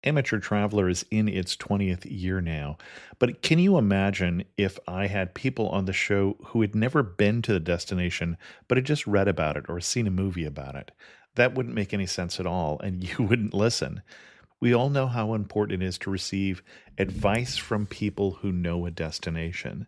Amateur Traveler is in its 20th year now, but can you imagine if I had people on the show who had never been to the destination, but had just read about it or seen a movie about it? That wouldn't make any sense at all, and you wouldn't listen. We all know how important it is to receive advice from people who know a destination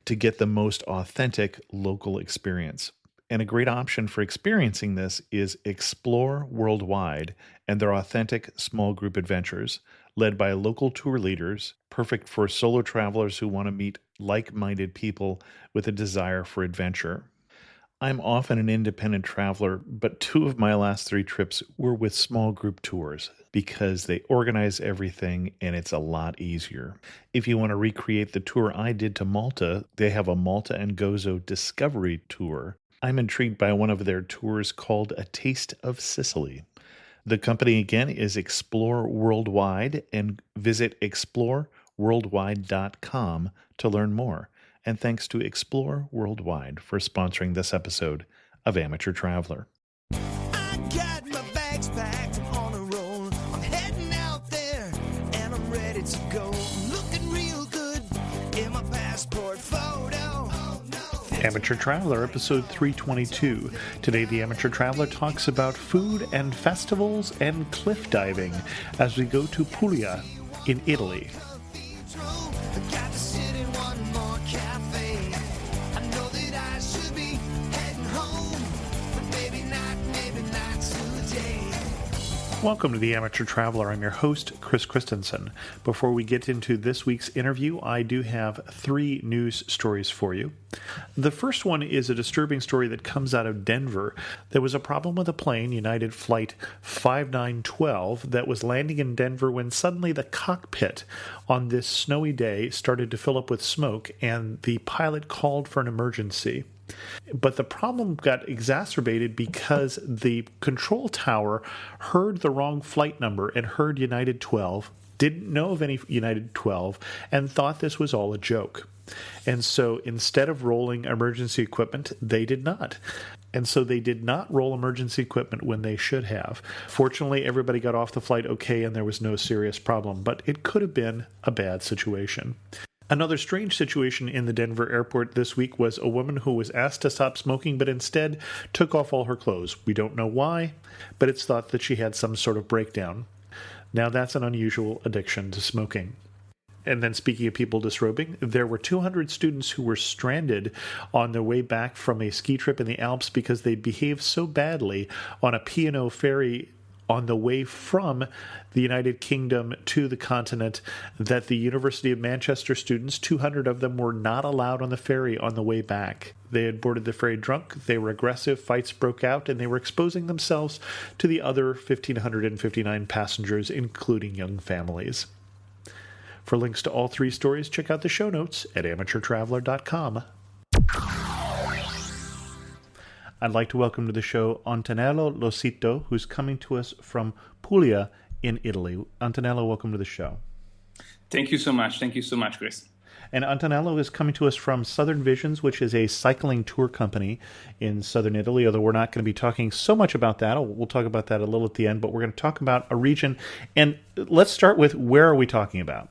to get the most authentic local experience. And a great option for experiencing this is Explore Worldwide and their authentic small group adventures, led by local tour leaders, perfect for solo travelers who want to meet like minded people with a desire for adventure. I'm often an independent traveler, but two of my last three trips were with small group tours because they organize everything and it's a lot easier. If you want to recreate the tour I did to Malta, they have a Malta and Gozo Discovery Tour. I'm intrigued by one of their tours called A Taste of Sicily. The company again is Explore Worldwide, and visit exploreworldwide.com to learn more. And thanks to Explore Worldwide for sponsoring this episode of Amateur Traveler. I got my bags packed, I'm on a roll. I'm heading out there and I'm ready to go. Looking real good in my passport photo. Oh, no. Amateur Traveler, episode 322. Today, the Amateur Traveler talks about food and festivals and cliff diving as we go to Puglia in Italy. Got to sit in one more cafe. I know that I should be heading home, but maybe not today. Welcome to the Amateur Traveler. I'm your host, Chris Christensen. Before we get into this week's interview, I do have three news stories for you. The first one is a disturbing story that comes out of Denver. There was a problem with a plane, United Flight 5912, that was landing in Denver when suddenly the cockpit on this snowy day started to fill up with smoke, and the pilot called for an emergency. But the problem got exacerbated because the control tower heard the wrong flight number and heard United 12, didn't know of any United 12, and thought this was all a joke. And so instead of rolling emergency equipment, they did not. And so they did not roll emergency equipment when they should have. Fortunately, everybody got off the flight okay and there was no serious problem, but it could have been a bad situation. Another strange situation in the Denver airport this week was a woman who was asked to stop smoking, but instead took off all her clothes. We don't know why, but it's thought that she had some sort of breakdown. Now that's an unusual addiction to smoking. And then speaking of people disrobing, there were 200 students who were stranded on their way back from a ski trip in the Alps because they behaved so badly on a P&O ferry on the way from the United Kingdom to the continent that the University of Manchester students, 200 of them, were not allowed on the ferry on the way back. They had boarded the ferry drunk, they were aggressive, fights broke out, and they were exposing themselves to the other 1,559 passengers, including young families. For links to all three stories, check out the show notes at amateurtraveler.com. I'd like to welcome to the show Antonello Losito, who's coming to us from Puglia in Italy. Antonello, welcome to the show. Thank you so much. Thank you so much, Chris. And Antonello is coming to us from Southern Visions, which is a cycling tour company in southern Italy, although we're not going to be talking so much about that. We'll talk about that a little at the end, but we're going to talk about a region. And let's start with, where are we talking about?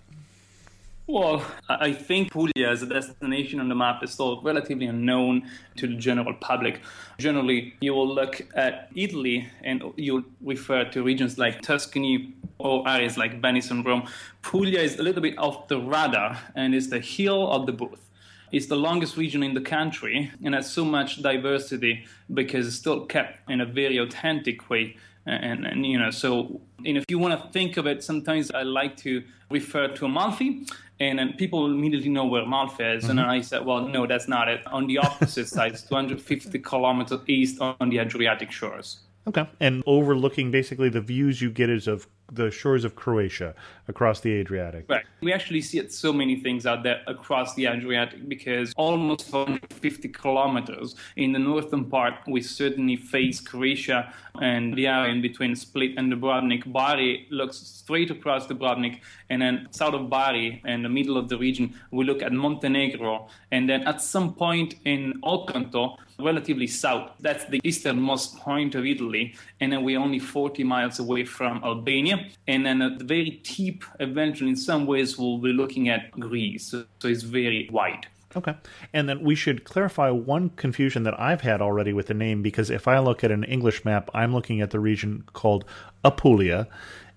Well, I think Puglia as a destination on the map is still relatively unknown to the general public. Generally, you will look at Italy and you'll refer to regions like Tuscany or areas like Venice and Rome. Puglia is a little bit off the radar and is the heel of the booth. It's the longest region in the country and has so much diversity because it's still kept in a very authentic way. And so if you want to think of it, sometimes I like to refer to Amalfi, and then people immediately know where Amalfi is. Mm-hmm. And then I said, well, no, that's not it. On the opposite side, it's 250 kilometers east on the Adriatic shores. Okay. And overlooking basically the views you get is of the shores of Croatia across the Adriatic. Right. We actually see so many things out there across the Adriatic because almost 150 kilometers in the northern part, we certainly face Croatia and the area in between Split and Dubrovnik. Bari looks straight across Dubrovnik, and then south of Bari and the middle of the region, we look at Montenegro. And then at some point in Otranto, relatively south. That's the easternmost point of Italy. And then we're only 40 miles away from Albania. And then at the very tip, eventually, in some ways, we'll be looking at Greece. So it's very wide. Okay. And then we should clarify one confusion that I've had already with the name, because if I look at an English map, I'm looking at the region called Apulia,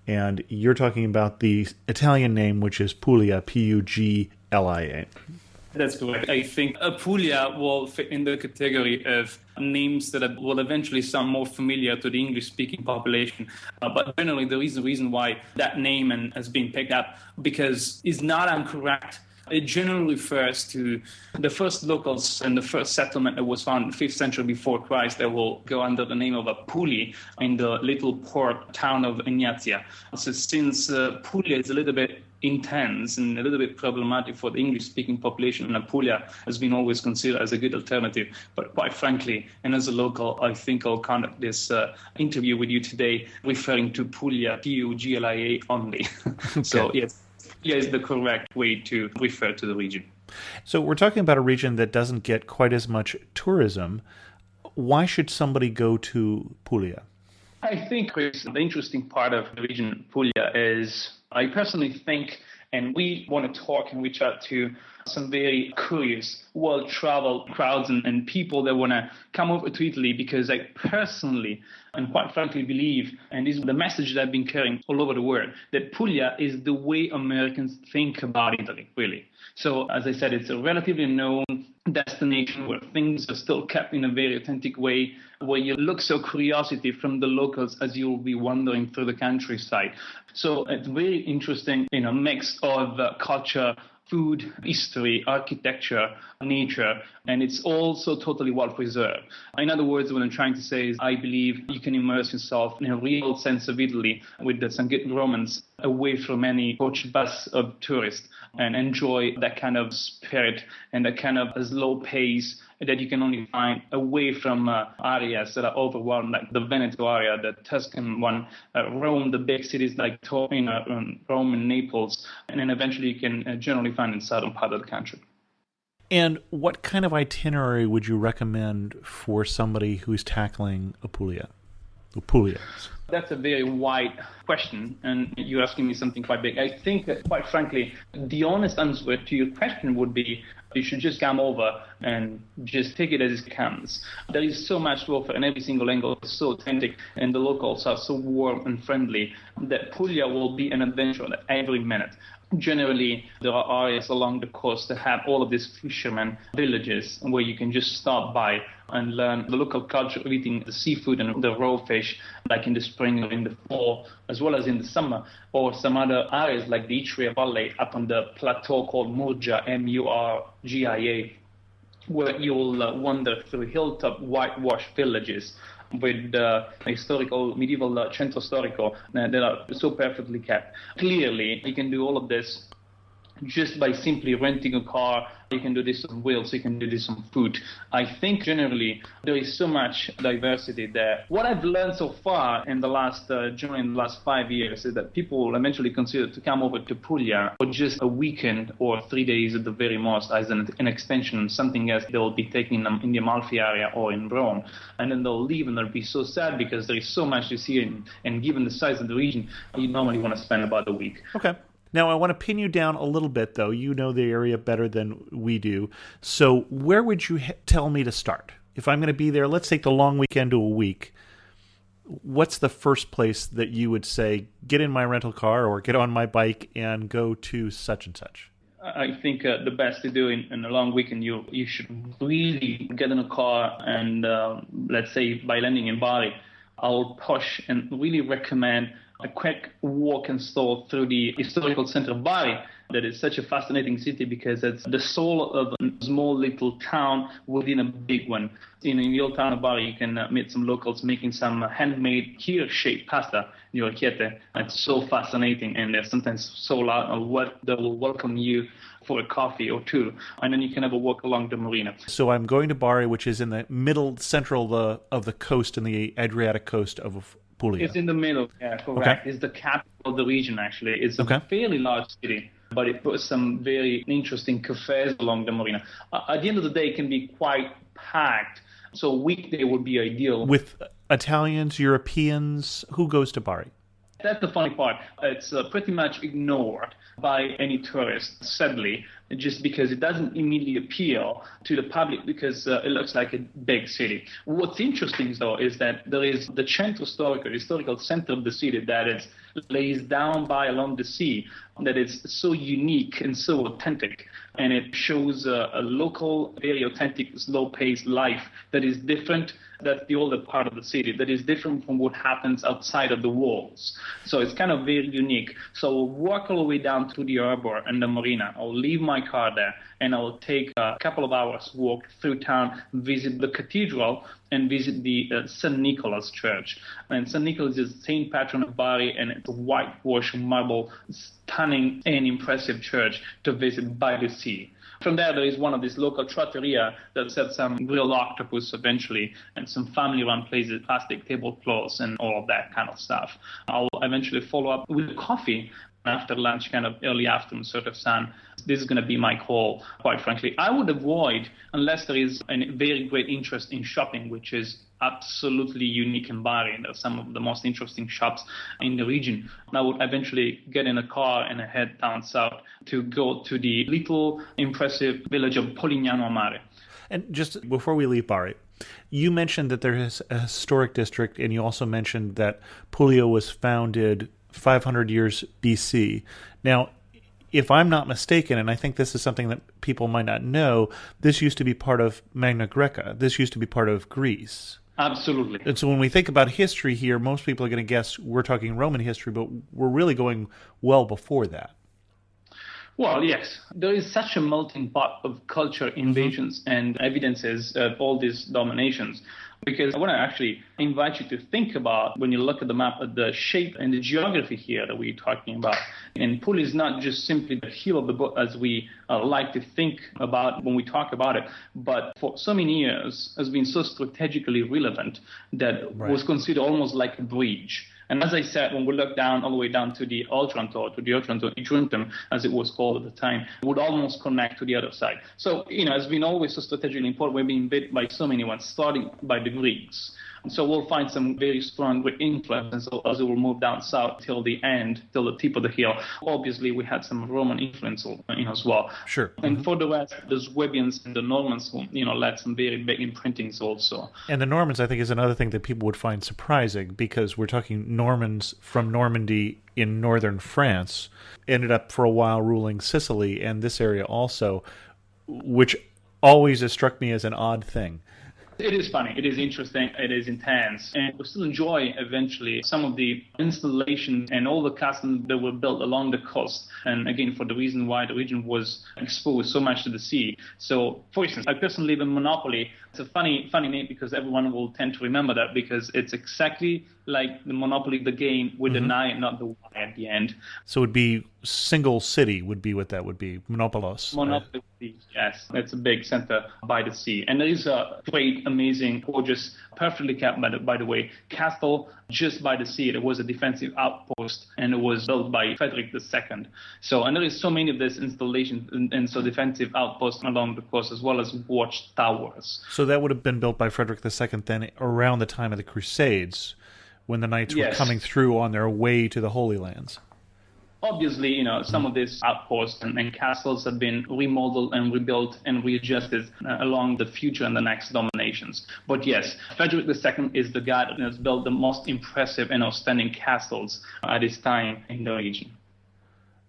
and you're talking about the Italian name, which is Puglia, Puglia. That's correct. I think Apulia will fit in the category of names that will eventually sound more familiar to the English-speaking population. But generally, there is a reason why that name has been picked up, because it's not incorrect. It generally refers to the first locals and the first settlement that was found in the 5th century before Christ that will go under the name of Apuli in the little port town of Ignatia. So since Puglia is a little bit intense and a little bit problematic for the English-speaking population, and Apulia has been always considered as a good alternative. But quite frankly, and as a local, I think I'll conduct this interview with you today referring to Puglia, Puglia only. Okay. So yes. Puglia is the correct way to refer to the region. So we're talking about a region that doesn't get quite as much tourism. Why should somebody go to Puglia? I think, Chris, the interesting part of the region Puglia is, I personally think, and we want to talk and reach out to some very curious, well-traveled crowds and people that want to come over to Italy, because I personally and quite frankly believe, and this is the message that I've been carrying all over the world, that Puglia is the way Americans think about Italy, really. So, as I said, it's a relatively known destination where things are still kept in a very authentic way, where you look so curiosity from the locals as you'll be wandering through the countryside. So it's very interesting, mix of culture, food, history, architecture, nature, and it's also totally well preserved. In other words, what I'm trying to say is I believe you can immerse yourself in a real sense of Italy with some good romance away from any coach bus of tourists and enjoy that kind of spirit and that kind of slow pace that you can only find away from areas that are overwhelmed, like the Veneto area, the Tuscan one, Rome, the big cities like Torino, Rome and Naples, and then eventually you can generally find in the southern part of the country. And what kind of itinerary would you recommend for somebody who's tackling Apulia? That's a very wide question, and you're asking me something quite big. I think, quite frankly, the honest answer to your question would be you should just come over and just take it as it comes. There is so much to offer, and every single angle is so authentic, and the locals are so warm and friendly that Puglia will be an adventure every minute. Generally, there are areas along the coast that have all of these fishermen villages where you can just stop by and learn the local culture of eating the seafood and the raw fish, like in the spring or in the fall, as well as in the summer, or some other areas like the Istria Valley up on the plateau called Murgia, Murgia, where you'll wander through hilltop whitewashed villages with historical medieval centro storico that are so perfectly kept. Clearly, you can do all of this just by simply renting a car. You can do this on wheels, you can do this on foot. I think generally there is so much diversity there. What I've learned so far in the last 5 years is that people will eventually consider to come over to Puglia for just a weekend or 3 days at the very most as an extension, something else they will be taking them in the Amalfi area or in Rome. And then they'll leave and they'll be so sad because there is so much to see, and given the size of the region, you normally want to spend about a week. Okay. Now, I want to pin you down a little bit, though. You know the area better than we do. So where would you tell me to start? If I'm going to be there, let's take the long weekend to a week. What's the first place that you would say, get in my rental car or get on my bike and go to such and such? I think the best to do in a long weekend, you should really get in a car and, let's say, by landing in Bari, I'll push and really recommend a quick walk and stroll through the historical center of Bari. That is such a fascinating city because it's the soul of a small little town within a big one. In the old town of Bari, you can meet some locals making some handmade kir-shaped pasta, the orecchiette. It's so fascinating, and they're sometimes so loud they will welcome you for a coffee or two, and then you can have a walk along the marina. So I'm going to Bari, which is in the central of the coast, in the Adriatic coast of Puglia. It's in the middle, yeah, correct. Okay. It's the capital of the region, actually. It's a fairly large city, but it puts some very interesting cafes along the marina. At the end of the day, it can be quite packed So a weekday would be ideal. With Italians, Europeans, who goes to Bari? That's the funny part. It's pretty much ignored by any tourist, sadly, just because it doesn't immediately appeal to the public because it looks like a big city. What's interesting, though, is that there is the centro storico, the historical center of the city that is lays down by along the sea, that is so unique and so authentic. And it shows a local, very authentic, slow-paced life that is different. That's the older part of the city that is different from what happens outside of the walls. So it's kind of very unique. So I'll walk all the way down to the harbor and the marina. I'll leave my car there and I'll take a couple of hours walk through town, visit the cathedral and visit the St. Nicholas Church. And St. Nicholas is Saint Patron of Bari, and it's a whitewashed marble, stunning and impressive church to visit by the sea. From there is one of these local trattoria that sells some grilled octopus eventually, and some family-run places, plastic tablecloths, and all of that kind of stuff. I'll eventually follow up with coffee after lunch, kind of early afternoon sort of sun. This is going to be my call, quite frankly. I would avoid, unless there is a very great interest in shopping, which is absolutely unique in Bari. There are some of the most interesting shops in the region. I would eventually get in a car and head down south to go to the little impressive village of Polignano a Mare. And just before we leave Bari, you mentioned that there is a historic district, and you also mentioned that Puglia was founded 500 years BC. Now, if I'm not mistaken, and I think this is something that people might not know, this used to be part of Magna Greca. This used to be part of Greece. Absolutely. And so when we think about history here, most people are going to guess we're talking Roman history, but we're really going well before that. Well, yes. There is such a melting pot of culture, invasions, and evidences of all these dominations. Because I want to actually invite you to think about, when you look at the map, at the shape and the geography here that we're talking about. And Puglia is not just simply the heel of the boat as we like to think about when we talk about it, but for so many years has been so strategically relevant that was considered almost like a bridge. And as I said, when we look down, all the way down to the Otranto, Ijuntum, as it was called at the time, it would almost connect to the other side. So, it's been always so strategically important. We've been bit by so many ones, starting by the Greeks. And so we'll find some very strong influence as we will move down south till the end, till the tip of the hill. Obviously, we had some Roman influence as well. Sure. And for the rest, the Swabians and the Normans who, led some very big imprintings also. And the Normans, I think, is another thing that people would find surprising, because we're talking Normans from Normandy in northern France, ended up for a while ruling Sicily and this area also, which always has struck me as an odd thing. It is funny, it is interesting, it is intense, and we still enjoy eventually some of the installations and all the castles that were built along the coast, and again for the reason why the region was exposed so much to the sea. So, for instance, I personally live in Monopoly. It's a funny name because everyone will tend to remember that, because it's exactly like the Monopoly, the game, with the nine, not the Y at the end. So it would be single city would be what that would be, Monopolos. Monopoly, yes. It's a big center by the sea. And there is a great, amazing, gorgeous, perfectly kept, by the way, castle just by the sea. There was a defensive outpost, and it was built by Frederick II. So, and there is so many of these installations and so defensive outposts along the coast, as well as watchtowers. So that would have been built by Frederick II then around the time of the Crusades, when the knights were coming through on their way to the Holy Lands. Obviously, some of these outposts and castles have been remodeled and rebuilt and readjusted along the future and the next dominations. But yes, Frederick II is the guy that has built the most impressive and outstanding castles at his time in the region.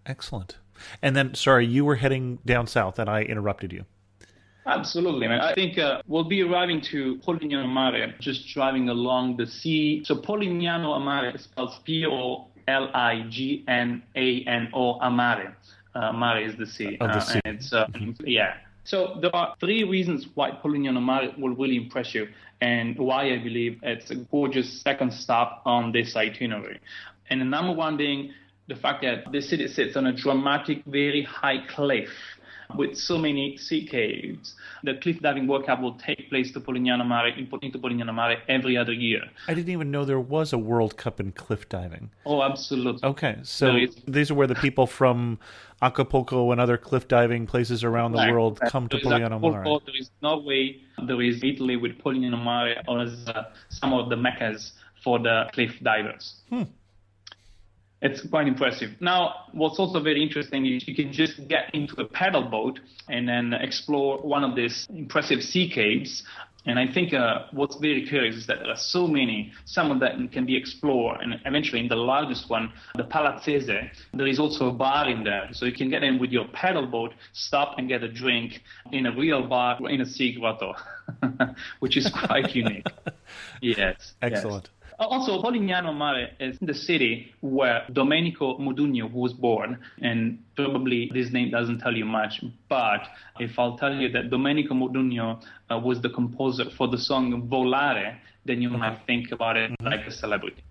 Excellent. And then, sorry, you were heading down south and I interrupted you. Absolutely, man. I think we'll be arriving to Polignano a Mare, just driving along the sea. So Polignano a Mare spells Polignano a Mare. Mare is the sea. Of the sea. And it's, yeah. So there are three reasons why Polignano a Mare will really impress you, and why I believe it's a gorgeous second stop on this itinerary. And the number one being the fact that the city sits on a dramatic, very high cliff. with so many sea caves. The cliff diving World Cup will take place into Polignano Mare every other year. I didn't even know there was a World Cup in cliff diving. Oh, absolutely. Okay, so these are where the people from Acapulco and other cliff diving places around the world come to Polignano Mare. There is Norway, there is Italy with Polignano Mare as some of the meccas for the cliff divers. It's quite impressive. Now, what's also very interesting is you can just get into a paddle boat and then explore one of these impressive sea caves. And I think what's very curious is that there are so many, some of them can be explored. And eventually in the largest one, the Palazzese, there is also a bar in there. So you can get in with your paddle boat, stop and get a drink in a real bar in a sea grotto, which is quite unique. Yes. Excellent. Yes. Also, Polignano Mare is the city where Domenico Modugno was born, and probably this name doesn't tell you much, but if I'll tell you that Domenico Modugno was the composer for the song Volare, then you might think about it like a celebrity.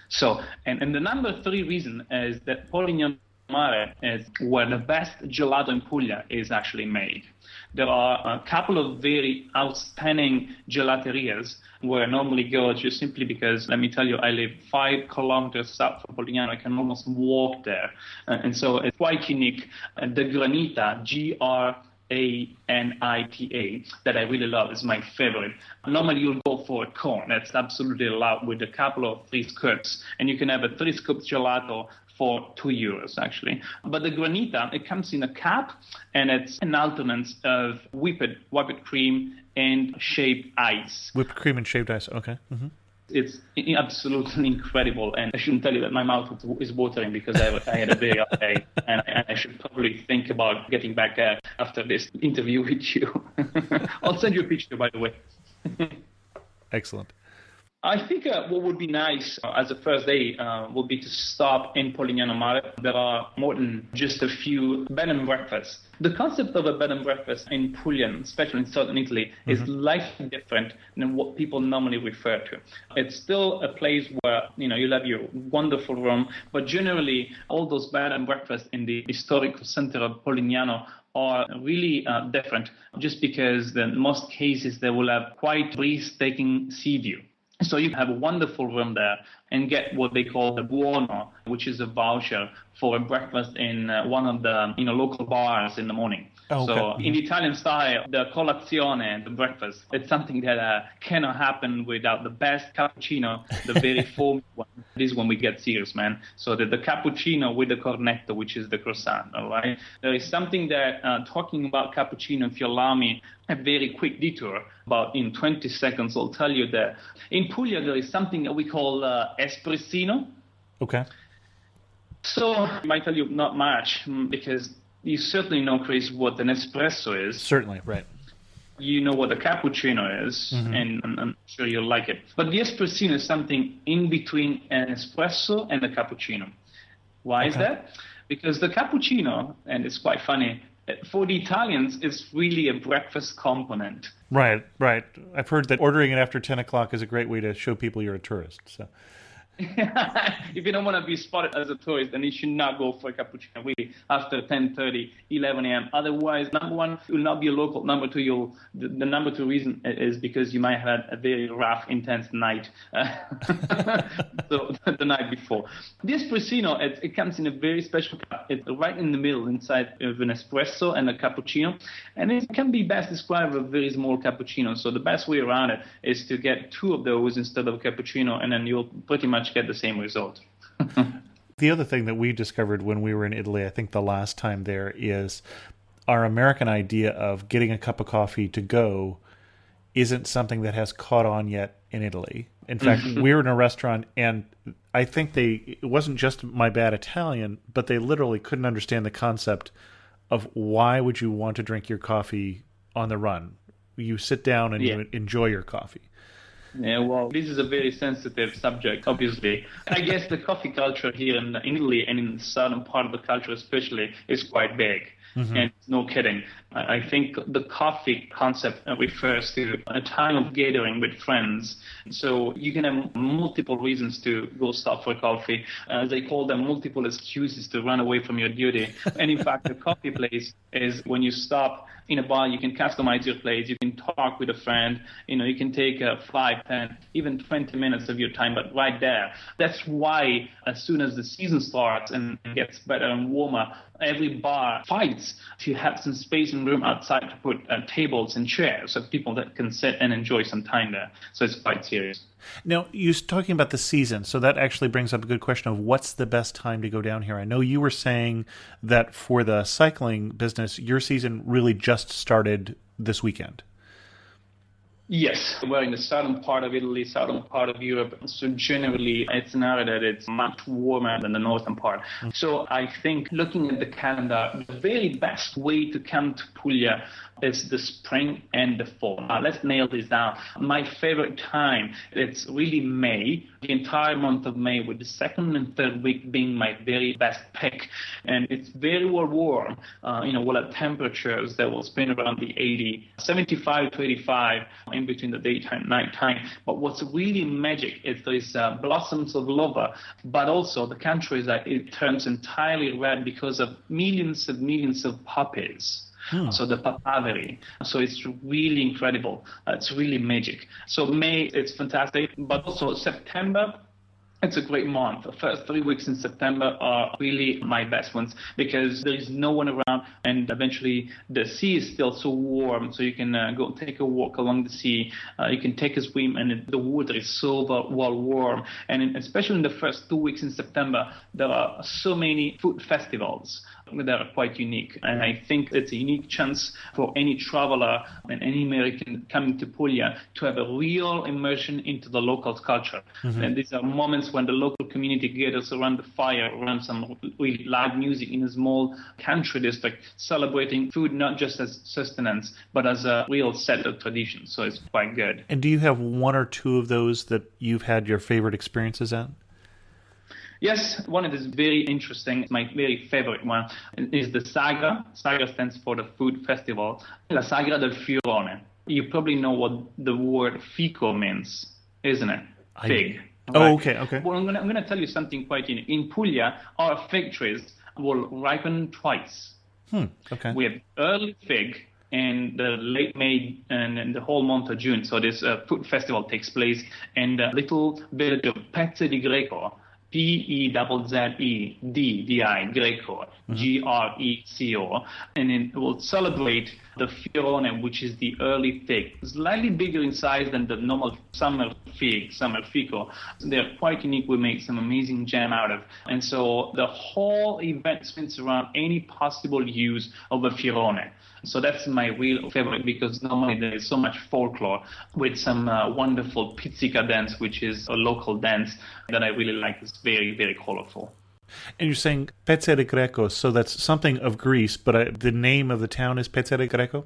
So, and the number 3 reason is that Polignano Mare is where the best gelato in Puglia is actually made. There are a couple of very outstanding gelaterias where I normally go just simply because, let me tell you, I live 5 kilometers south from Polignano. I can almost walk there. And so it's quite unique. The Granita, Granita, that I really love, is my favorite. Normally you'll go for a cone. That's absolutely allowed with a couple of 3 scoops. And you can have a 3 scoop gelato for €2, actually. But the Granita, it comes in a cup, and it's an alternance of whipped cream and shaved ice. Whipped cream and shaved ice, okay. Mm-hmm. It's absolutely incredible, and I shouldn't tell you that my mouth is watering because I had a very rough day, and I should probably think about getting back after this interview with you. I'll send you a picture, by the way. Excellent. I think what would be nice as a first day would be to stop in Polignano Mare. There are more than just a few bed and breakfasts. The concept of a bed and breakfast in Puglia, especially in southern Italy, is slightly different than what people normally refer to. It's still a place where you'll have your wonderful room, but generally all those bed and breakfasts in the historical center of Polignano are really different, just because in most cases they will have quite breathtaking sea view. So you have a wonderful room there and get what they call the buono, which is a voucher for a breakfast in one of the local bars in the morning. Oh, okay. So in the Italian style, the colazione, the breakfast, it's something that cannot happen without the best cappuccino, the very foamy one. This is when we get serious, man. So the cappuccino with the cornetto, which is the croissant, all right? There is something that, talking about cappuccino, if you allow me a very quick detour, about in 20 seconds, I'll tell you that in Puglia there is something that we call espressino. Okay. So I might tell you not much because you certainly know, Chris, what an espresso is. Certainly, right. You know what a cappuccino is, and I'm sure you'll like it. But the espressino is something in between an espresso and a cappuccino. Why is that? Because the cappuccino, and it's quite funny, for the Italians, it's really a breakfast component. Right, right. I've heard that ordering it after 10 o'clock is a great way to show people you're a tourist. So. If you don't want to be spotted as a tourist, then you should not go for a cappuccino really after 10:30, 11 a.m. Otherwise, number one, you will not be a local. Number two, the number 2 reason is because you might have had a very rough, intense night so the night before. The espressino, it comes in a very special cup. It's right in the middle, inside of an espresso and a cappuccino, and it can be best described as a very small cappuccino. So the best way around it is to get 2 of those instead of a cappuccino, and then you'll pretty much get the same result. The other thing that we discovered when we were in Italy, I think the last time there, is our American idea of getting a cup of coffee to go isn't something that has caught on yet in Italy. In fact, we were in a restaurant, and I think it wasn't just my bad Italian, but they literally couldn't understand the concept of why would you want to drink your coffee on the run. You sit down and you enjoy your coffee. Yeah, well, this is a very sensitive subject, obviously. I guess the coffee culture here in Italy and in the southern part of the culture especially is quite big. And no kidding. I think the coffee concept refers to a time of gathering with friends. So you can have multiple reasons to go stop for coffee. They call them multiple excuses to run away from your duty. And in fact, the coffee place is when you stop in a bar, you can customize your place, you can talk with a friend, you can take 5, 10, even 20 minutes of your time, but right there. That's why as soon as the season starts and gets better and warmer, every bar fights to have some space and room outside to put tables and chairs so people that can sit and enjoy some time there. So it's quite serious. Now, you're talking about the season, so that actually brings up a good question of what's the best time to go down here. I know you were saying that for the cycling business, your season really just started this weekend. Yes, we're in the southern part of Italy, southern part of Europe. So generally, it's an area that it's much warmer than the northern part. So I think looking at the calendar, the very best way to come to Puglia is the spring and the fall. Now, let's nail this down. My favorite time, it's really May, the entire month of May, with the second and third week being my very best pick. And it's very warm, we'll have temperatures that will spin around the 75 to 85 in between the daytime and nighttime. But what's really magic is there's blossoms of love, but also the country is that it turns entirely red because of millions of poppies. So the papaveri. So it's really incredible. It's really magic. So May, it's fantastic. But also September, it's a great month. The first 3 weeks in September are really my best ones because there is no one around, and eventually the sea is still so warm, so you can go take a walk along the sea. You can take a swim, and the water is so well warm. And especially in the first 2 weeks in September, there are so many food festivals that are quite unique. And I think it's a unique chance for any traveler and any American coming to Puglia to have a real immersion into the local culture. And these are moments when the local community gathers around the fire, around some really loud music in a small country district, celebrating food not just as sustenance, but as a real set of traditions. So it's quite good. And do you have one or two of those that you've had your favorite experiences at? Yes, one that is very interesting, my very favorite one, is the Sagra. Sagra stands for the food festival. La Sagra del Fiorone. You probably know what the word fico means, isn't it? Fig. Oh, okay. Well, I'm going to tell you something quite unique. In Puglia, our fig trees will ripen twice. Okay. We have early fig in the late May and in the whole month of June. So this food festival takes place in the little village of Pezze di Greco. Pezzedi, Greco, Greco, and it will celebrate the Fiorone, which is the early fig, slightly bigger in size than the normal summer fico. They're quite unique. We make some amazing jam out of, and so the whole event spins around any possible use of a Fiorone. So that's my real favorite because normally there is so much folklore with some wonderful pizzica dance, which is a local dance that I really like. It's very, very colorful. And you're saying Pezze di Greco, so that's something of Greece, but the name of the town is Pezze di Greco?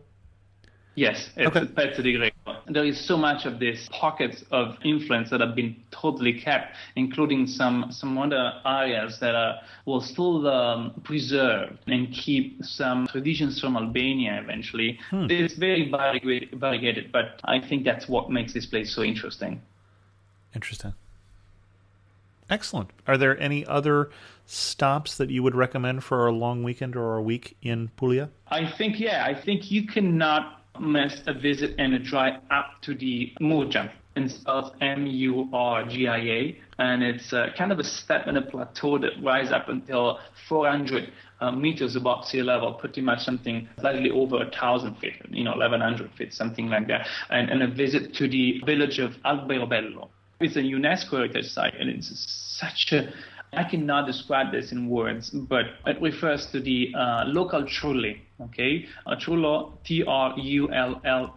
Yes, it's Pezze di Greco. There is so much of these pockets of influence that have been totally kept, including some other areas that will still preserve and keep some traditions from Albania eventually. It's very variegated, but I think that's what makes this place so interesting. Interesting. Excellent. Are there any other stops that you would recommend for a long weekend or a week in Puglia? I think you cannot miss a visit and a drive up to the Murgia. It's spelled Murgia, and it's kind of a step and a plateau that rises up until 400 meters above sea level, pretty much something slightly over 1,000 feet, 1,100 feet, something like that, and a visit to the village of Alberobello. It's a UNESCO heritage site, and it's I cannot describe this in words, but it refers to the local trulli, okay? A trullo,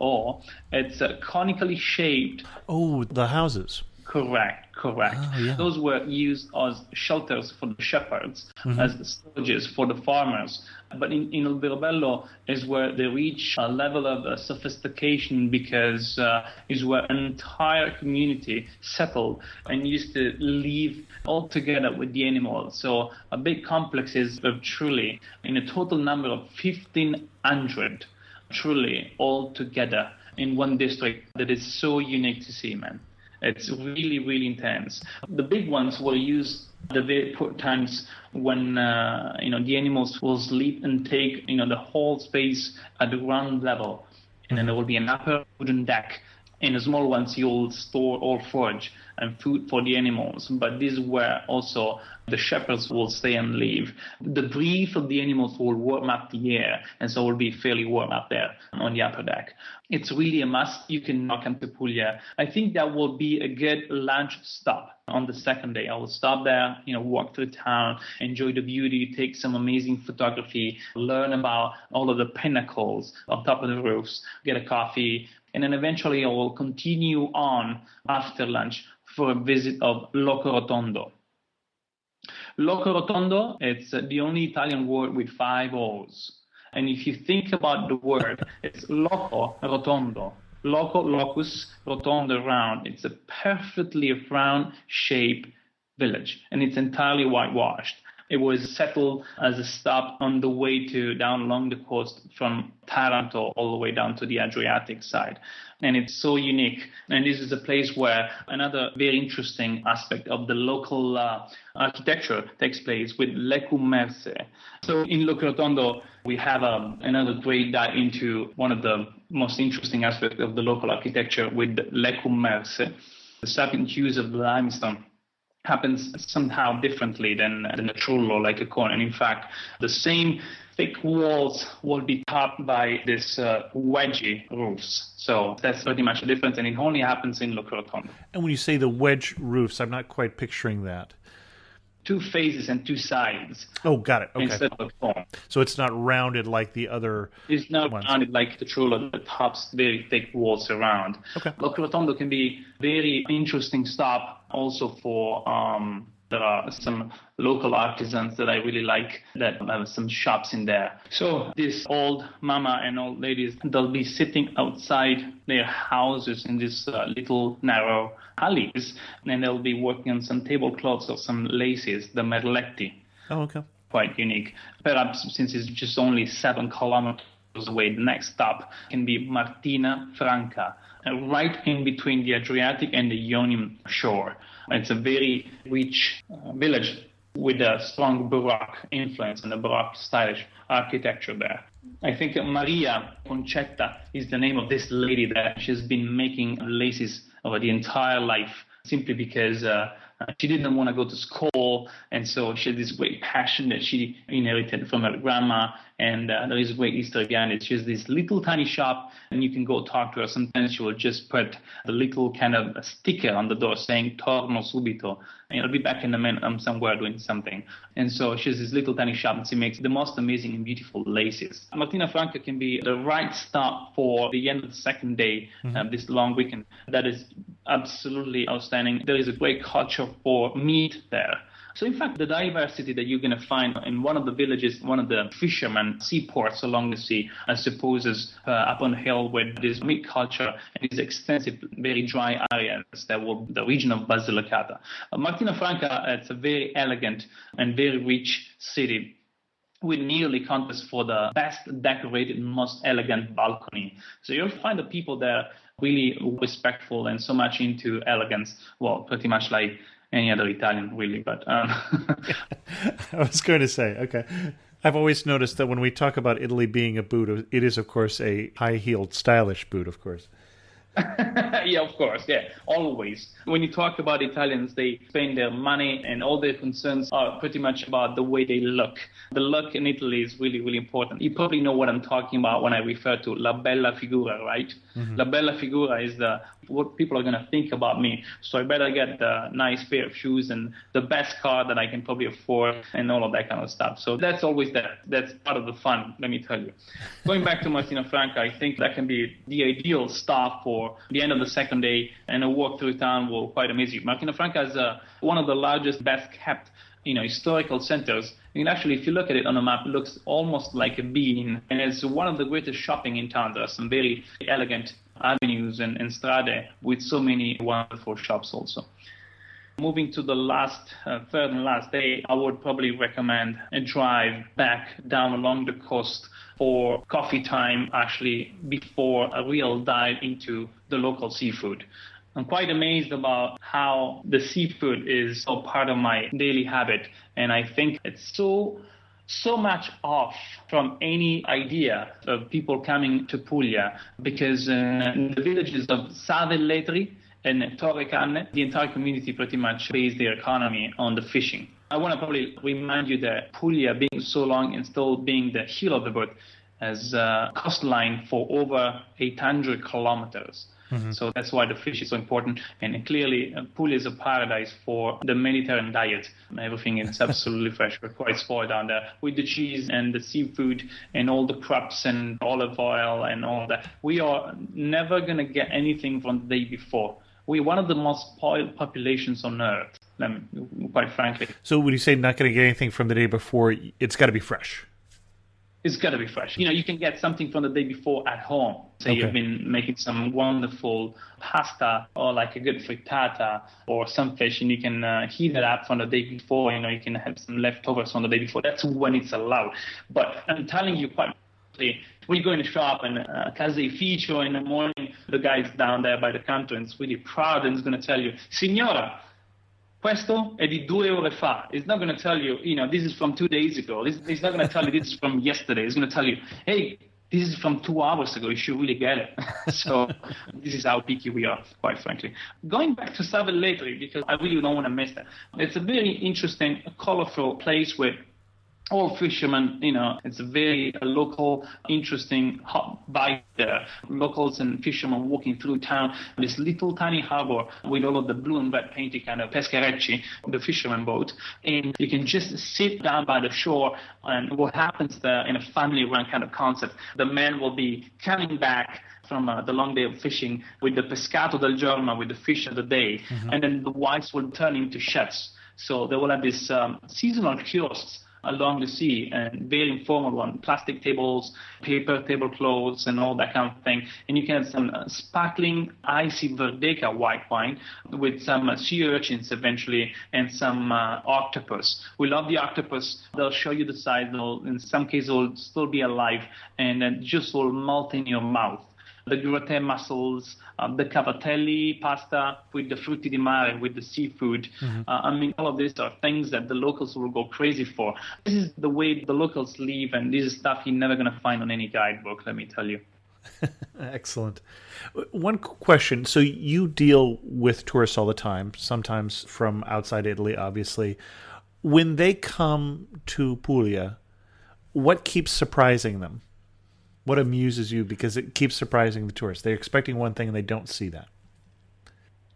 Trullo, it's conically shaped. Oh, the houses. Correct. Oh, yeah. Those were used as shelters for the shepherds, as storages for the farmers. But in Alberobello is where they reach a level of sophistication because is where an entire community settled and used to live all together with the animals. So a big complex is of trulli in a total number of 1,500 trulli all together in one district that is so unique to see, man. It's really, really intense. The big ones were used the very poor times when the animals will sleep and take the whole space at the ground level, and then there will be an upper wooden deck. In the small ones, you'll store all forage and food for the animals. But this is where also the shepherds will stay and live. The breath of the animals will warm up the air, and so it will be fairly warm up there on the upper deck. It's really a must. You can knock on Puglia. I think that will be a good lunch stop on the second day. I will stop there, walk through town, enjoy the beauty, take some amazing photography, learn about all of the pinnacles on top of the roofs, get a coffee, and then eventually I will continue on after lunch for a visit of Loco Rotondo. Loco Rotondo, it's the only Italian word with 5 O's. And if you think about the word, it's Loco Rotondo. Loco, locus, rotondo, round. It's a perfectly round-shaped village, and it's entirely whitewashed. It was settled as a stop on the way down along the coast from Taranto all the way down to the Adriatic side. And it's so unique. And this is a place where another very interesting aspect of the local architecture takes place with Le Commerce. So in Loco Rotondo, we have another great dive into one of the most interesting aspects of the local architecture with Le Commerce. The second use of limestone happens somehow differently than a trullo, like a cone. And in fact, the same thick walls will be topped by this wedgy roofs. So that's pretty much the difference, and it only happens in Loco Rotondo. And when you say the wedge roofs, I'm not quite picturing that. 2 faces and 2 sides. Oh, got it. Okay. Instead of a cone. So it's not rounded like the other It's not ones. rounded like the trullo, the tops, very thick walls around. Okay. Loco Rotondo can be very interesting stop also for there are some local artisans that I really like that have some shops in there. So this old mama and old ladies, they'll be sitting outside their houses in these little narrow alleys, and they'll be working on some tablecloths or some laces, the merletti. Oh, okay. Quite unique. Perhaps since it's just only 7 kilometers away, the next stop can be Martina Franca, right in between the Adriatic and the Ionian shore. It's a very rich village with a strong Baroque influence and a Baroque stylish architecture there. I think Maria Concetta is the name of this lady there. She's been making laces over the entire life simply because she didn't want to go to school, and so she had this great passion that she inherited from her grandma, and there is a great history behind it. She has this little tiny shop, and you can go talk to her. Sometimes she will just put the little kind of sticker on the door saying "Torno subito," and I'll be back in a minute. I'm somewhere doing something. And so she has this little tiny shop, and she makes the most amazing and beautiful laces. Martina Franca can be the right stop for the end of the second day, this long weekend. That is absolutely outstanding. There is a great culture for meat there. So in fact, the diversity that you're going to find in one of the villages, one of the fishermen seaports along the sea, I suppose is up on the hill with this meat culture and these extensive, very dry areas that will the region of Basilicata. Martina Franca, it's a very elegant and very rich city with nearly contest for the best decorated, most elegant balcony. So you'll find the people there really respectful and so much into elegance. Well, pretty much like any other Italian, really. But I was going to say, okay. I've always noticed that when we talk about Italy being a boot, it is, of course, a high-heeled, stylish boot, of course. Yeah, of course. Yeah, always. When you talk about Italians, they spend their money and all their concerns are pretty much about the way they look. The look in Italy is really, really important. You probably know what I'm talking about when I refer to la bella figura, right? Mm-hmm. La bella figura is what people are going to think about me. So I better get the nice pair of shoes and the best car that I can probably afford and all of that kind of stuff. So that's always there. That's part of the fun, let me tell you. Going back to Martina Franca, I think that can be the ideal stop for the end of the second day, and a walk through town will quite amaze you. Martina Franca is one of the largest, best kept historical centers. And actually, if you look at it on a map, it looks almost like a bean, and it's one of the greatest shopping in town. There are some very elegant avenues and strade with so many wonderful shops also. Moving to the third and last day, I would probably recommend a drive back down along the coast for coffee time, actually, before a real dive into the local seafood. I'm quite amazed about how the seafood is so part of my daily habit. And I think it's so much off from any idea of people coming to Puglia, because in the villages of Savelletri and Torrecanne, the entire community pretty much base their economy on the fishing. I want to probably remind you that Puglia, being so long and still being the heel of the boat, has a coastline for over 800 kilometers. Mm-hmm. So that's why the fish is so important. And clearly, Puglia is a paradise for the Mediterranean diet. Everything is absolutely fresh. We're quite spoiled down there with the cheese and the seafood and all the crops and olive oil and all that. We are never going to get anything from the day before. We're one of the most spoiled populations on earth, quite frankly. So when you say not going to get anything from the day before, it's got to be fresh. It's got to be fresh. You can get something from the day before at home. Say You've been making some wonderful pasta or like a good frittata or some fish, and you can heat it up from the day before. You can have some leftovers from the day before. That's when it's allowed. But I'm telling you quite frankly, when you go in the shop and Caseificio in the morning, the guy's down there by the counter and is really proud and is going to tell you, Signora, questo è di 2 ore fa. It's not going to tell you, this is from 2 days ago. It's not going to tell you this is from yesterday. It's going to tell you, hey, this is from 2 hours ago. You should really get it. So this is how picky we are, quite frankly. Going back to Savelletri, because I really don't want to miss that. It's a very interesting, colorful place with all fishermen, it's a very local, interesting hot vibe there. Locals and fishermen walking through town, this little tiny harbor with all of the blue and red painted kind of pescherecci, the fisherman boat. And you can just sit down by the shore, and what happens there in a family-run kind of concept, the men will be coming back from the long day of fishing with the pescato del giorno, with the fish of the day, and then the wives will turn into chefs. So they will have this seasonal kiosks along the sea, and very informal one, plastic tables, paper tablecloths, and all that kind of thing. And you can have some sparkling, icy Verdeka white wine with some sea urchins eventually, and some octopus. We love the octopus. They'll show you the size. In some cases, will still be alive, and it just will melt in your mouth. The gratin mussels, the cavatelli pasta with the frutti di mare, with the seafood. All of these are things that the locals will go crazy for. This is the way the locals live, and this is stuff you're never going to find on any guidebook, let me tell you. Excellent. One question. So you deal with tourists all the time, sometimes from outside Italy, obviously. When they come to Puglia, what keeps surprising them? What amuses you? Because it keeps surprising the tourists. They're expecting one thing and they don't see that.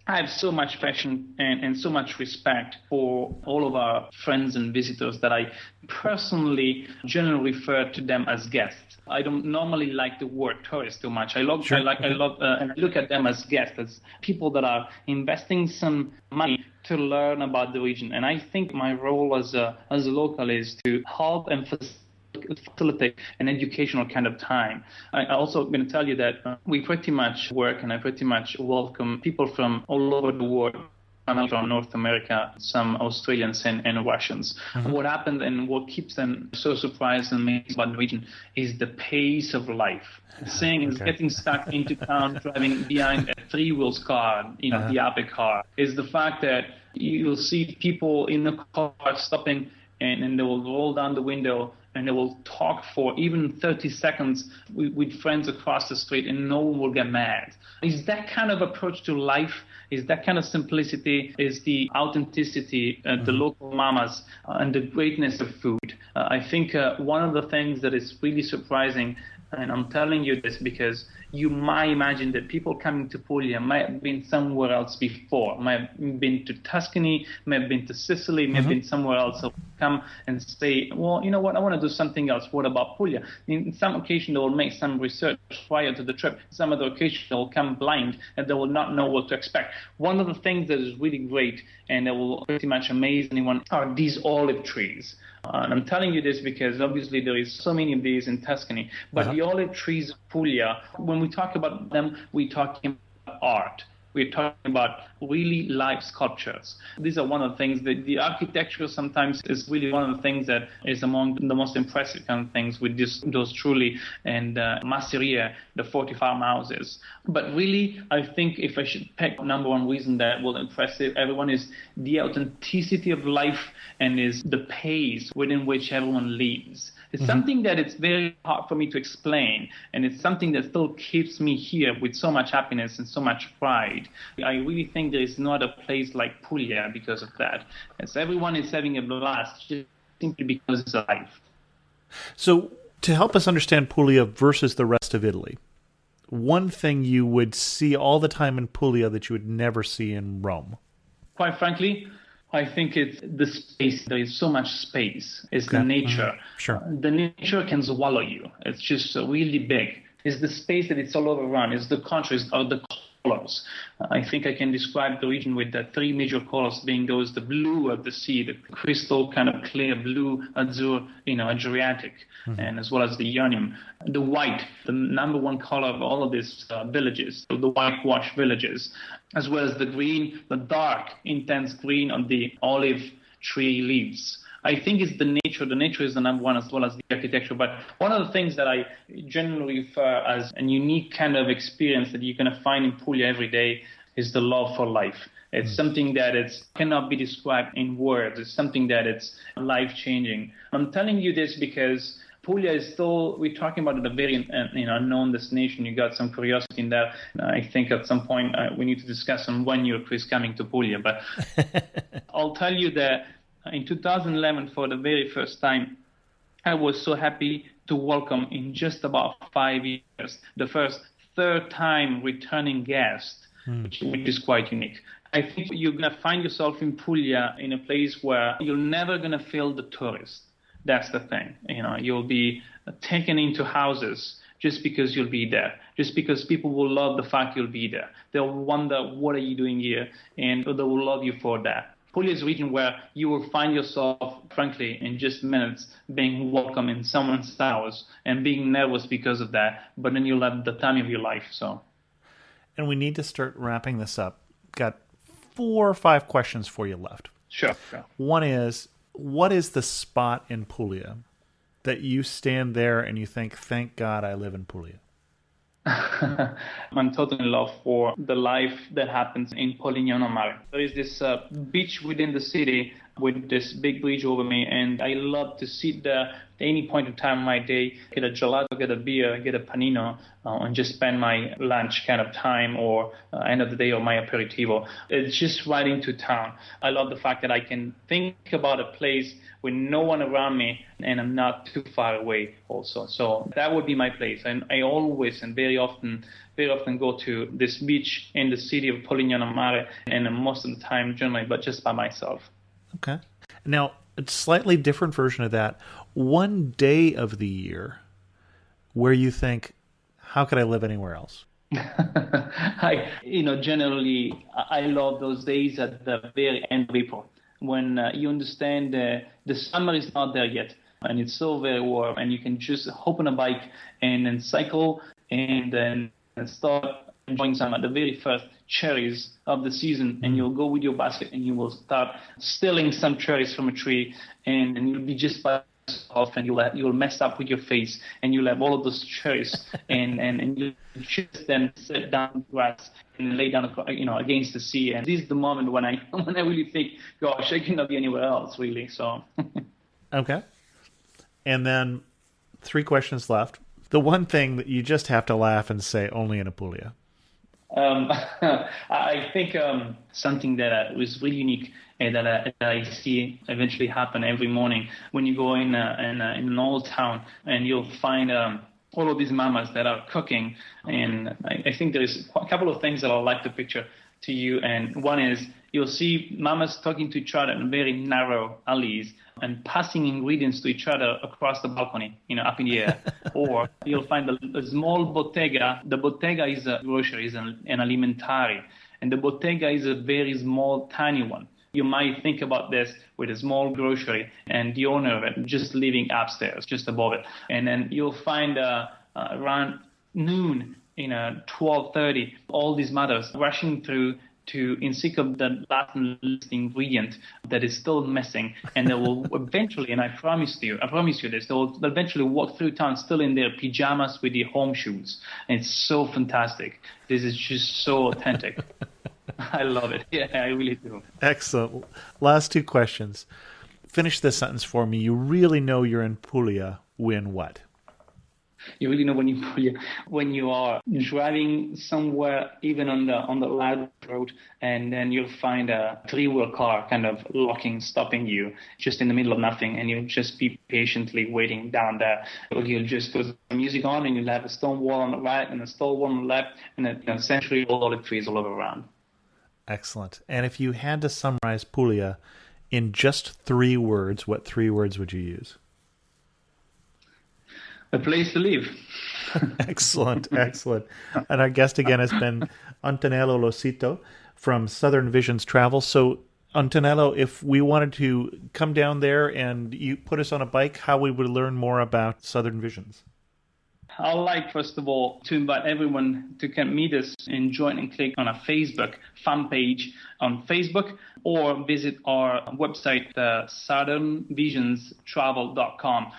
I have so much passion and so much respect for all of our friends and visitors that I personally generally refer to them as guests. I don't normally like the word tourist too much. I love and I look at them as guests, as people that are investing some money to learn about the region. And I think my role as a local is to help and facilitate an educational kind of time. I also going to tell you that we pretty much work, and I pretty much welcome people from all over the world, from North America, some Australians and Russians. What happened and what keeps them so surprised and amazed about the region is the pace of life. Saying is getting stuck into town, driving behind a 3-wheels car, the Ape car, is the fact that you'll see people in the car stopping and they will roll down the window and they will talk for even 30 seconds with friends across the street, and no one will get mad. Is that kind of approach to life, is that kind of simplicity, is the authenticity, the local mamas, and the greatness of food. I think one of the things that is really surprising, and I'm telling you this because you might imagine that people coming to Puglia might have been somewhere else before, might have been to Tuscany, might have been to Sicily, might have been somewhere else. So come and say, well, you know what, I want to do something else. What about Puglia? In some occasion, they will make some research prior to the trip. Some other occasion, they will come blind and they will not know what to expect. One of the things that is really great and that will pretty much amaze anyone are these olive trees. And I'm telling you this because obviously there is so many of these in Tuscany, but the olive trees of Puglia, when we talk about them, we're talking about art. We're talking about really live sculptures. These are one of the things that the architecture sometimes is really one of the things that is among the most impressive kind of things with those truly and Masseria, the 40 farmhouses. But really, I think if I should pick number one reason that will impress everyone is the authenticity of life and is the pace within which everyone lives. It's something that it's very hard for me to explain, and it's something that still keeps me here with so much happiness and so much pride. I really think there is not a place like Puglia because of that. As everyone is having a blast just simply because it's alive. So to help us understand Puglia versus the rest of Italy, one thing you would see all the time in Puglia that you would never see in Rome? Quite frankly, I think it's the space. There is so much space. It's the nature. Sure. The nature can swallow you. It's just really big. It's the space that it's all over around. It's the countries or the colors. I think I can describe the region with the three major colors being those, the blue of the sea, the crystal kind of clear blue, azure, Adriatic, and as well as the ionium. The white, the number one color of all of these villages, the whitewash villages, as well as the green, the dark, intense green on the olive tree leaves. I think it's the nature. The nature is the number one as well as the architecture. But one of the things that I generally refer as a unique kind of experience that you're going to find in Puglia every day is the love for life. It's something that cannot be described in words. It's something that it's life-changing. I'm telling you this because Puglia is still, we're talking about a very unknown destination. You got some curiosity in that. I think at some point we need to discuss on when you're, Chris, coming to Puglia. But I'll tell you that in 2011, for the very first time, I was so happy to welcome in just about 5 years the first third-time returning guest, which is quite unique. I think you're going to find yourself in Puglia in a place where you're never going to feel the tourist. That's the thing. You'll be taken into houses just because you'll be there, just because people will love the fact you'll be there. They'll wonder, what are you doing here? And they will love you for that. Puglia is a region where you will find yourself, frankly, in just minutes, being welcome in someone's house and being nervous because of that. But then you'll have the time of your life. So, and we need to start wrapping this up. Got 4 or 5 questions for you left. Sure. One is, what is the spot in Puglia that you stand there and you think, thank God I live in Puglia? I'm totally in love for the life that happens in Polignano Mare. There is this beach within the city with this big bridge over me, and I love to sit there at any point in time of my day, get a gelato, get a beer, get a panino, and just spend my lunch kind of time or end of the day or my aperitivo. It's just right into town. I love the fact that I can think about a place with no one around me and I'm not too far away also. So that would be my place. And I always and very often go to this beach in the city of Polignano Mare, and most of the time generally, but just by myself. Okay. Now, a slightly different version of that. One day of the year where you think, how could I live anywhere else? Generally, I love those days at the very end of April when you understand the summer is not there yet. And it's so very warm, and you can just hop on a bike and then cycle and then start enjoying some of the very first cherries of the season, and you'll go with your basket and you will start stealing some cherries from a tree, and you'll be just by yourself, and you'll mess up with your face, and you'll have all of those cherries, and you just then sit down on the grass and lay down, against the sea. And this is the moment when I really think, gosh, I cannot be anywhere else, really. So. Okay. And then 3 questions left. The one thing that you just have to laugh and say only in Apulia. I think something that was really unique and that I see eventually happen every morning when you go in an old town, and you'll find all of these mamas that are cooking. And I think there is a couple of things that I'd like to picture to you. And one is you'll see mamas talking to each other in very narrow alleys and passing ingredients to each other across the balcony, up in the air. Or you'll find a small bottega. The bottega is a grocery, is an alimentari. And the bottega is a very small, tiny one. You might think about this with a small grocery and the owner of it just living upstairs, just above it. And then you'll find around noon 12:30, all these mothers rushing through to in seek of the last ingredient that is still missing, and they will eventually, and I promise you this, they will eventually walk through town still in their pajamas with their home shoes, and it's so fantastic. This is just so authentic. I love it. Yeah, I really do. Excellent. Last two questions. Finish this sentence for me. You really know you're in Puglia when what? You really know when you are driving somewhere, even on the loud road, and then you'll find a three-wheel car kind of stopping you just in the middle of nothing, and you'll just be patiently waiting down there. Or you'll just put the music on, and you'll have a stone wall on the right and a stone wall on the left, and then essentially all olive trees all over around. Excellent. And if you had to summarize Puglia in just 3 words, what 3 words would you use? A place to live. Excellent. And our guest again has been Antonello Losito from Southern Visions Travel. So, Antonello, if we wanted to come down there and you put us on a bike, how we would learn more about Southern Visions? I'd like, first of all, to invite everyone to come meet us and join and click on our Facebook fan page on Facebook, or visit our website, southernvisionstravel.com.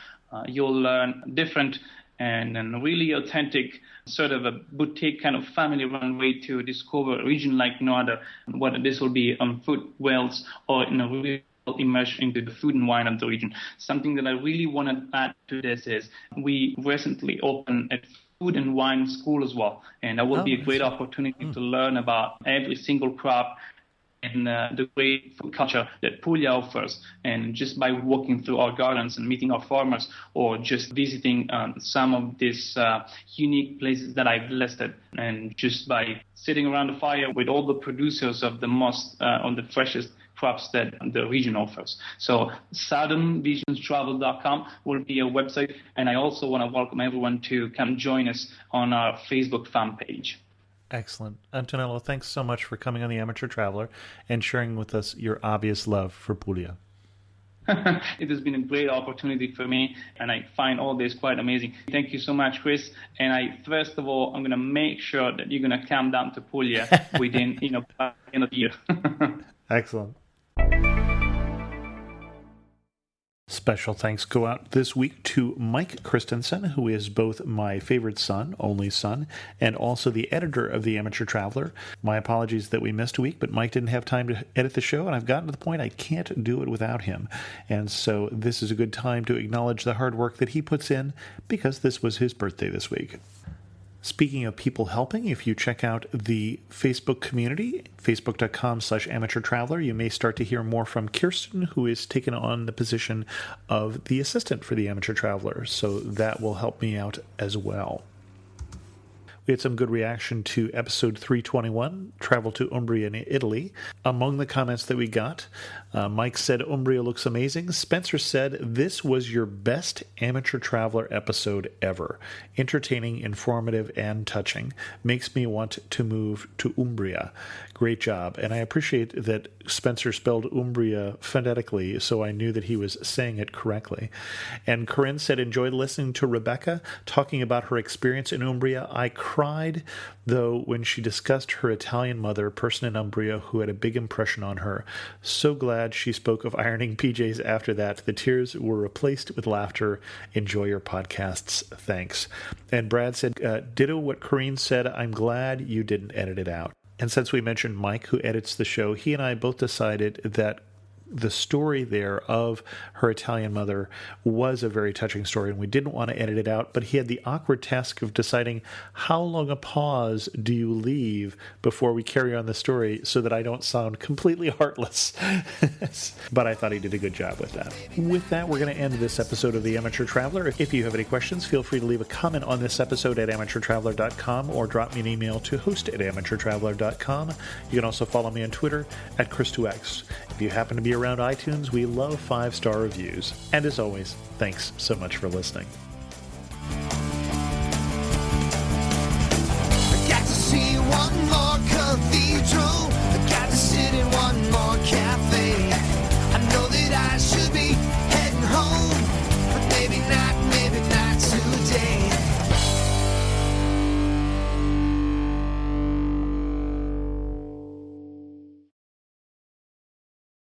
You'll learn different and really authentic sort of a boutique kind of family-run way to discover a region like no other, whether this will be on food, wells, or in a real immersion into the food and wine of the region. Something that I really want to add to this is we recently opened a food and wine school as well, and that will be a great opportunity to learn about every single crop and the great food culture that Puglia offers. And just by walking through our gardens and meeting our farmers, or just visiting some of these unique places that I've listed, and just by sitting around the fire with all the producers of the most on the freshest crops that the region offers. So southernvisionstravel.com will be a website, and I also want to welcome everyone to come join us on our Facebook fan page. Excellent. Antonello, thanks so much for coming on The Amateur Traveler and sharing with us your obvious love for Puglia. It has been a great opportunity for me, and I find all this quite amazing. Thank you so much, Chris. And first of all, I'm going to make sure that you're going to come down to Puglia within, by the end of the year. Excellent. Special thanks go out this week to Mike Christensen, who is both my favorite son, only son, and also the editor of The Amateur Traveler. My apologies that we missed a week, but Mike didn't have time to edit the show, and I've gotten to the point I can't do it without him. And so this is a good time to acknowledge the hard work that he puts in, because this was his birthday this week. Speaking of people helping, if you check out the Facebook community, facebook.com/amateurtraveler, you may start to hear more from Kirsten, who is taking on the position of the assistant for the Amateur Traveler. So that will help me out as well. We had some good reaction to episode 321, Travel to Umbria in Italy. Among the comments that we got, Mike said, Umbria looks amazing. Spencer said, this was your best Amateur Traveler episode ever. Entertaining, informative, and touching. Makes me want to move to Umbria. Great job. And I appreciate that Spencer spelled Umbria phonetically, so I knew that he was saying it correctly. And Corinne said, enjoyed listening to Rebecca talking about her experience in Umbria. I cried, though, when she discussed her Italian mother, a person in Umbria who had a big impression on her. So glad she spoke of ironing PJs after that. The tears were replaced with laughter. Enjoy your podcasts. Thanks. And Brad said, ditto what Corinne said. I'm glad you didn't edit it out. And since we mentioned Mike, who edits the show, he and I both decided that the story there of her Italian mother was a very touching story, and we didn't want to edit it out, but he had the awkward task of deciding how long a pause do you leave before we carry on the story so that I don't sound completely heartless. But I thought he did a good job with that. With that, we're going to end this episode of The Amateur Traveler. If you have any questions, feel free to leave a comment on this episode at amateurtraveler.com or drop me an email to host@amateurtraveler.com. You can also follow me on Twitter at Chris2X. If you happen to be around iTunes, we love 5-star reviews. And as always, thanks so much for listening. I got to see one more cathedral. I got to sit in one more